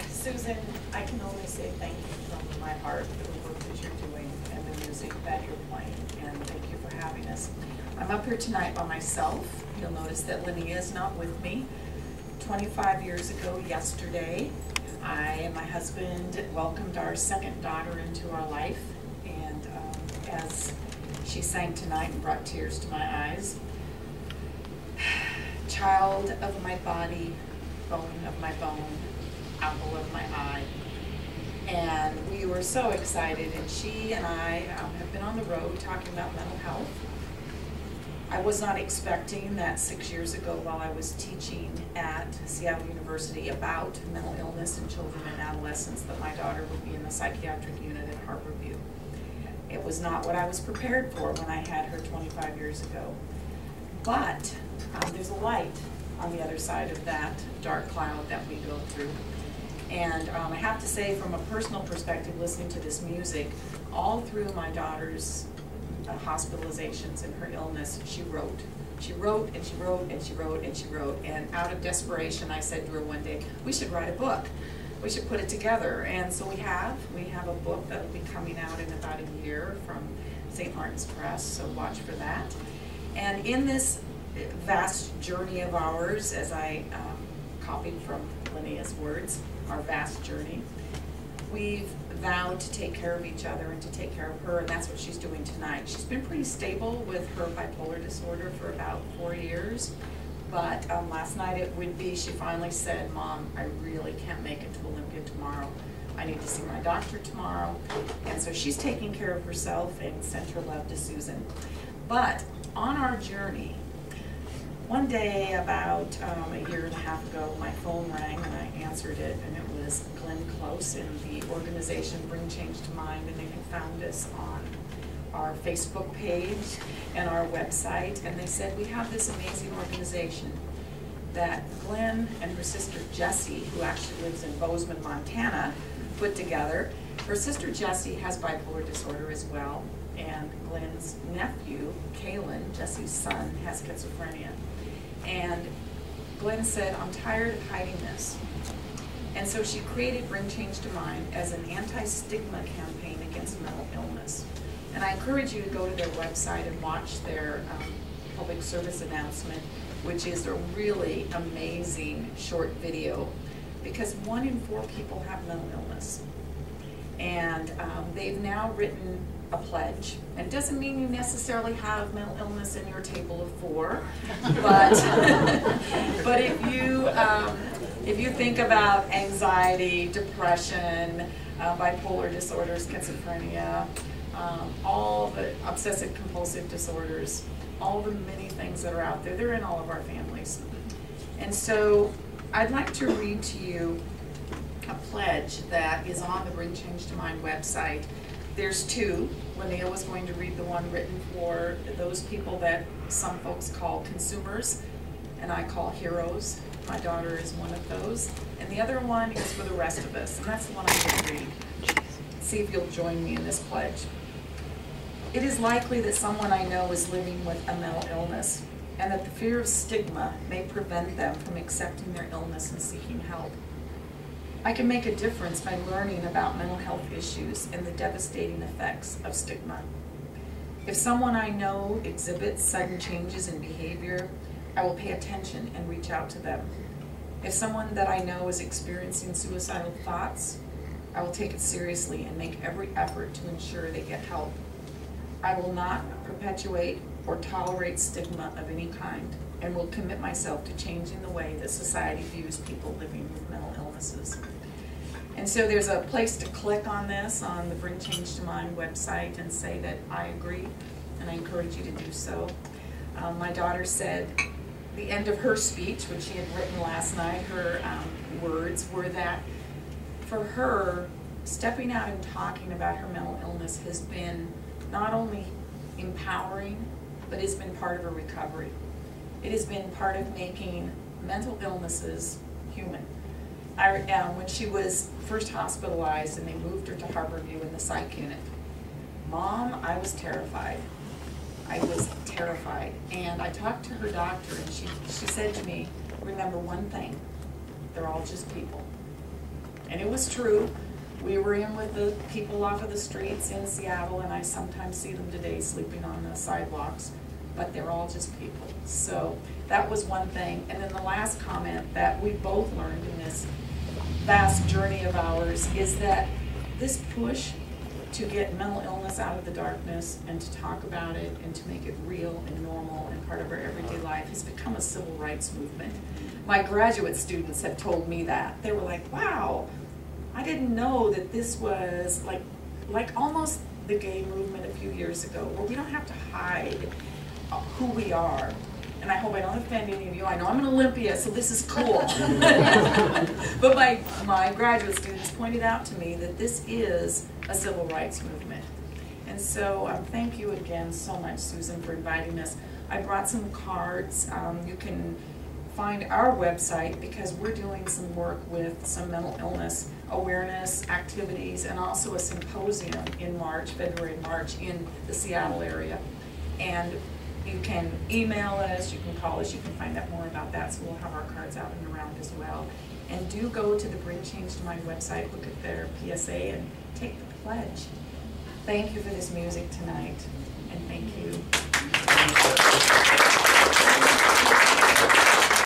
Susan, I can only say thank you from my heart for the work that you're doing and the music that you're playing, and thank you for having us. I'm up here tonight by myself. You'll notice that Linnea is not with me. 25 years ago yesterday, I and my husband welcomed our second daughter into our life, and as she sang tonight and brought tears to my eyes, child of my body, bone of my bone, apple of my eye. And we were so excited, and she and I have been on the road talking about mental health. I was not expecting that 6 years ago while I was teaching at Seattle University about mental illness in children and adolescents that my daughter would be in the psychiatric unit at Harborview. It was not what I was prepared for when I had her 25 years ago. But there's a light on the other side of that dark cloud that we go through. And I have to say, from a personal perspective, listening to this music, all through my daughter's hospitalizations and her illness, she wrote. She wrote and she wrote and she wrote and she wrote. And out of desperation, I said to her one day, we should write a book. We should put it together. And so we have. We have a book that will be coming out in about a year from St. Martin's Press, so watch for that. And in this vast journey of ours, as I copied from Linnea's words, our vast journey, we've vowed to take care of each other and to take care of her, and that's what she's doing tonight. She's been pretty stable with her bipolar disorder for about 4 years, but last night it would be, she finally said, Mom, I really can't make it to Olympia tomorrow. I need to see my doctor tomorrow. And so she's taking care of herself and sent her love to Susan. But on our journey, one day about a year and a half ago, my phone rang and I answered it, and it was Glenn Close and the organization Bring Change to Mind, and they had found us on our Facebook page and our website, and they said, we have this amazing organization that Glenn and her sister Jessie, who actually lives in Bozeman, Montana, put together. Her sister Jessie has bipolar disorder as well, and Glenn's nephew, Kalen, Jessie's son, has schizophrenia. And Glenn said, I'm tired of hiding this. And so she created Bring Change to Mind as an anti-stigma campaign against mental illness. And I encourage you to go to their website and watch their public service announcement, which is a really amazing short video, because 1 in 4 people have mental illness. And they've now written a pledge. And it doesn't mean you necessarily have mental illness in your table of 4, but but if you think about anxiety, depression, bipolar disorder, schizophrenia, all the obsessive compulsive disorders, all the many things that are out there, they're in all of our families. And so I'd like to read to you a pledge that is on the Bring Change to Mind website. There's 2. Linnea was going to read the one written for those people that some folks call consumers, and I call heroes. My daughter is one of those. And the other one is for the rest of us, and that's the one I'm going to read. See if you'll join me in this pledge. It is likely that someone I know is living with a mental illness, and that the fear of stigma may prevent them from accepting their illness and seeking help. I can make a difference by learning about mental health issues and the devastating effects of stigma. If someone I know exhibits sudden changes in behavior, I will pay attention and reach out to them. If someone that I know is experiencing suicidal thoughts, I will take it seriously and make every effort to ensure they get help. I will not perpetuate or tolerate stigma of any kind, and will commit myself to changing the way that society views people living with mental illnesses. And so there's a place to click on this on the Bring Change to Mind website and say that I agree, and I encourage you to do so. My daughter said the end of her speech, which she had written last night, her words were that for her, stepping out and talking about her mental illness has been not only empowering, but has been part of her recovery. It has been part of making mental illnesses human. When she was first hospitalized and they moved her to Harborview in the psych unit, Mom, I was terrified. I was terrified. And I talked to her doctor, and she said to me, remember one thing, they're all just people. And it was true. We were in with the people off of the streets in Seattle, and I sometimes see them today sleeping on the sidewalks, but they're all just people. So that was one thing. And then the last comment that we both learned in this vast journey of ours is that this push to get mental illness out of the darkness and to talk about it and to make it real and normal and part of our everyday life has become a civil rights movement. My graduate students have told me that. They were like, wow, I didn't know that this was like almost the gay movement a few years ago, where we don't have to hide who we are. And I hope I don't offend any of you. I know I'm in Olympia, so this is cool. But my graduate students pointed out to me that this is a civil rights movement. And so thank you again so much, Susan, for inviting us. I brought some cards. You can find our website because we're doing some work with some mental illness awareness activities and also a symposium in March, February and March, in the Seattle area. And you can email us, you can call us, you can find out more about that, so we'll have our cards out and around as well. And do go to the Bring Change to Mind website, look at their PSA, and take the pledge. Thank you for this music tonight, and thank you.